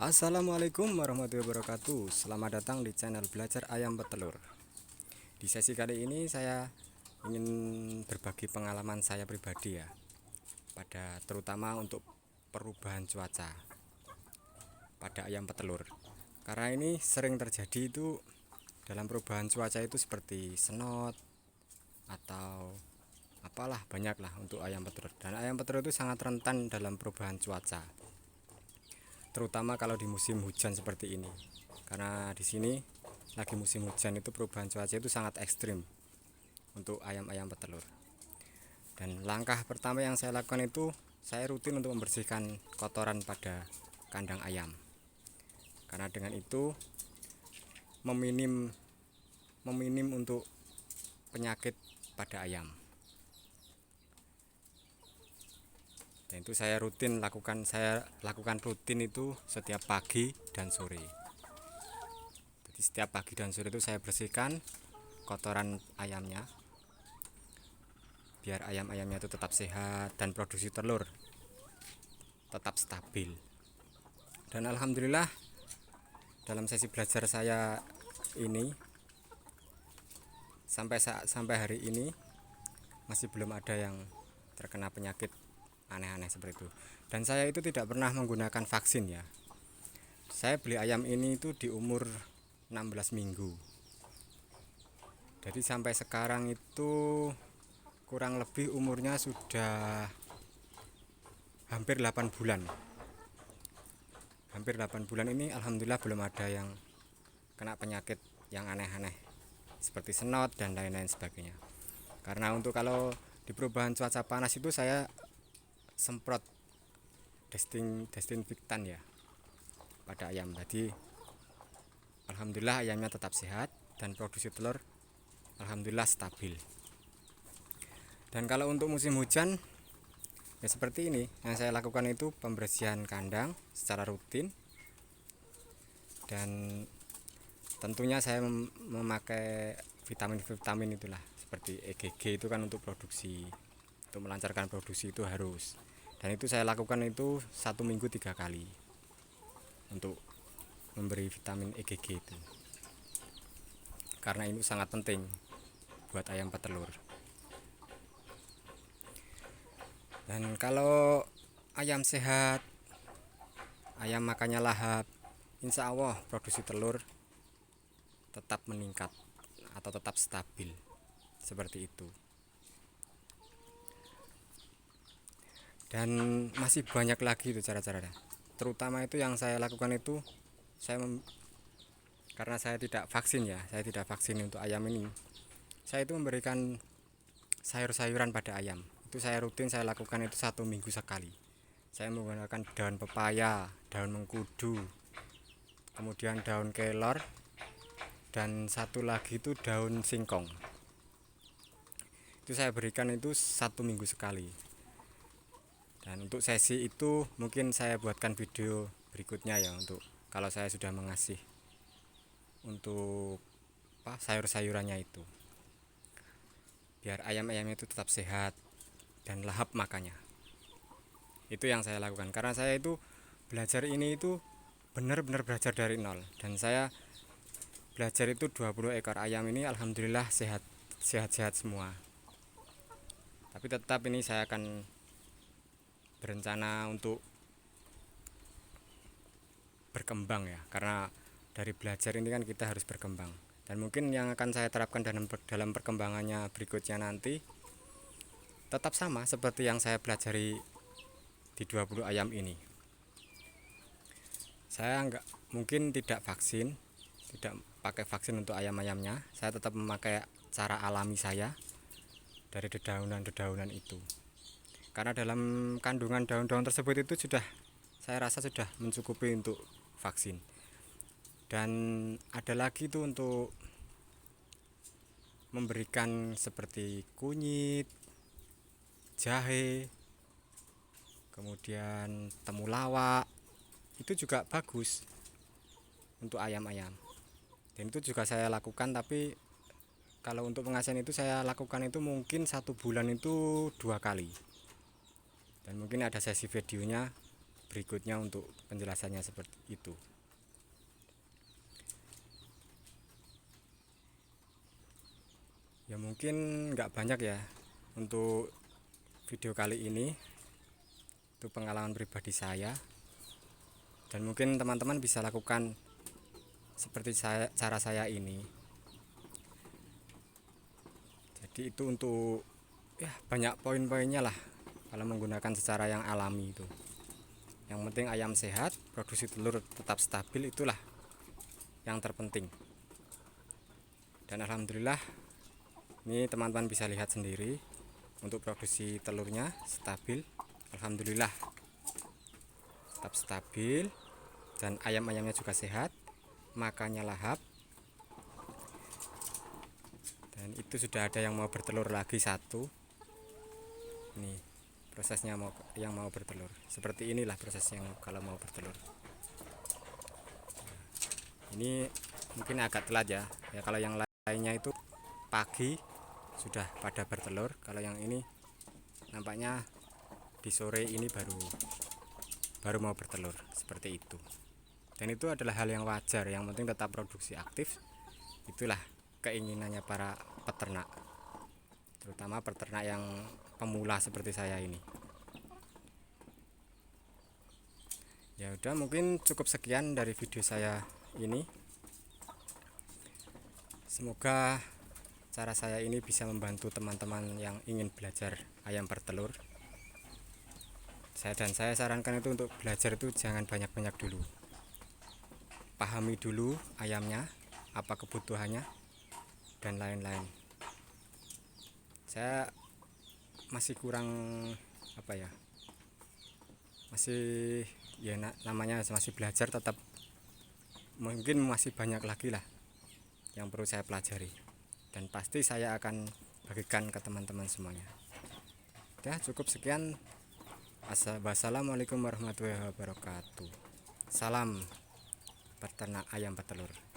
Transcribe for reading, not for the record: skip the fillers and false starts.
Assalamualaikum warahmatullahi wabarakatuh. Selamat datang di channel Belajar Ayam Petelur. Di sesi kali ini saya ingin berbagi pengalaman saya pribadi ya, terutama untuk perubahan cuaca pada ayam petelur. Karena ini sering terjadi itu dalam perubahan cuaca itu seperti senot atau apalah, banyaklah untuk ayam petelur. Dan ayam petelur itu sangat rentan dalam perubahan cuaca, terutama kalau di musim hujan seperti ini. Karena di sini lagi musim hujan, itu perubahan cuaca itu sangat ekstrim untuk ayam-ayam petelur. Dan langkah pertama yang saya lakukan itu saya rutin untuk membersihkan kotoran pada kandang ayam. Karena dengan itu meminim untuk penyakit pada ayam. Dan itu saya lakukan rutin itu setiap pagi dan sore. Jadi setiap pagi dan sore itu saya bersihkan kotoran ayamnya, biar ayam-ayamnya itu tetap sehat dan produksi telur tetap stabil. Dan alhamdulillah dalam sesi belajar saya ini sampai hari ini masih belum ada yang terkena penyakit aneh-aneh seperti itu. Dan saya itu tidak pernah menggunakan vaksin ya. Saya beli ayam ini itu di umur 16 minggu. Jadi sampai sekarang itu kurang lebih umurnya sudah hampir 8 bulan. Hampir 8 bulan ini alhamdulillah belum ada yang kena penyakit yang aneh-aneh seperti senot dan lain-lain sebagainya. Karena untuk kalau di perubahan cuaca panas itu saya semprot desinfektan ya pada ayam. Jadi alhamdulillah ayamnya tetap sehat dan produksi telur alhamdulillah stabil. Dan kalau untuk musim hujan ya seperti ini, yang saya lakukan itu pembersihan kandang secara rutin. Dan tentunya saya memakai vitamin itulah, seperti EGG itu kan untuk melancarkan produksi itu harus. Dan itu saya lakukan itu 1 minggu 3 kali untuk memberi vitamin EGG itu, karena ini sangat penting buat ayam petelur. Dan kalau ayam sehat, ayam makannya lahap, insya Allah produksi telur tetap meningkat atau tetap stabil seperti itu. Dan masih banyak lagi itu cara-cara. Terutama itu yang saya lakukan itu karena saya tidak vaksin ya, saya tidak vaksin untuk ayam ini. Saya itu memberikan sayur-sayuran pada ayam. Itu saya rutin saya lakukan itu 1 minggu sekali. Saya menggunakan daun pepaya, daun mengkudu, kemudian daun kelor, dan satu lagi itu daun singkong. Itu saya berikan itu 1 minggu sekali. Dan untuk sesi itu mungkin saya buatkan video berikutnya ya, untuk kalau saya sudah mengasih untuk sayur-sayurannya itu, biar ayam-ayamnya itu tetap sehat dan lahap makannya. Itu yang saya lakukan, karena saya itu belajar ini itu benar-benar belajar dari nol. Dan saya belajar itu 20 ekor ayam ini alhamdulillah sehat semua. Tapi tetap ini saya akan berencana untuk berkembang ya, karena dari belajar ini kan kita harus berkembang. Dan mungkin yang akan saya terapkan dalam perkembangannya berikutnya nanti tetap sama seperti yang saya pelajari di 20 ayam ini. Saya tidak pakai vaksin untuk ayam-ayamnya. Saya tetap memakai cara alami saya dari dedaunan-dedaunan itu. Karena dalam kandungan daun-daun tersebut itu saya rasa sudah mencukupi untuk vaksin. Dan ada lagi itu untuk memberikan seperti kunyit, jahe, kemudian temulawak, itu juga bagus untuk ayam-ayam. Dan itu juga saya lakukan, tapi kalau untuk pengasihan itu saya lakukan itu mungkin 1 bulan itu 2 kali. Dan mungkin ada sesi videonya, berikutnya untuk penjelasannya seperti itu. Ya mungkin nggak banyak ya untuk video kali ini, itu pengalaman pribadi saya, dan mungkin teman-teman bisa lakukan seperti cara saya ini. Jadi itu untuk ya banyak poin-poinnya lah kalau menggunakan secara yang alami itu. Yang penting ayam sehat, produksi telur tetap stabil, itulah yang terpenting. Dan alhamdulillah ini teman-teman bisa lihat sendiri, untuk produksi telurnya stabil, alhamdulillah tetap stabil, dan ayam-ayamnya juga sehat, makannya lahap. Dan itu sudah ada yang mau bertelur lagi satu. Ini prosesnya yang mau bertelur. Seperti inilah prosesnya kalau mau bertelur. Ini mungkin agak telat ya. Ya kalau yang lainnya itu pagi sudah pada bertelur. Kalau yang ini nampaknya di sore ini baru mau bertelur, seperti itu. Dan itu adalah hal yang wajar. Yang penting tetap produksi aktif. Itulah keinginannya para peternak, terutama peternak yang pemula seperti saya ini. Ya udah, mungkin cukup sekian dari video saya ini. Semoga cara saya ini bisa membantu teman-teman yang ingin belajar ayam bertelur. Saya sarankan itu untuk belajar itu jangan banyak-banyak dulu. Pahami dulu ayamnya, apa kebutuhannya, dan lain-lain. Saya masih kurang masih ya namanya masih belajar, tetap mungkin masih banyak lagi lah yang perlu saya pelajari, dan pasti saya akan bagikan ke teman-teman semuanya. Ya cukup sekian. Wassalamualaikum warahmatullahi wabarakatuh. Salam peternak ayam petelur.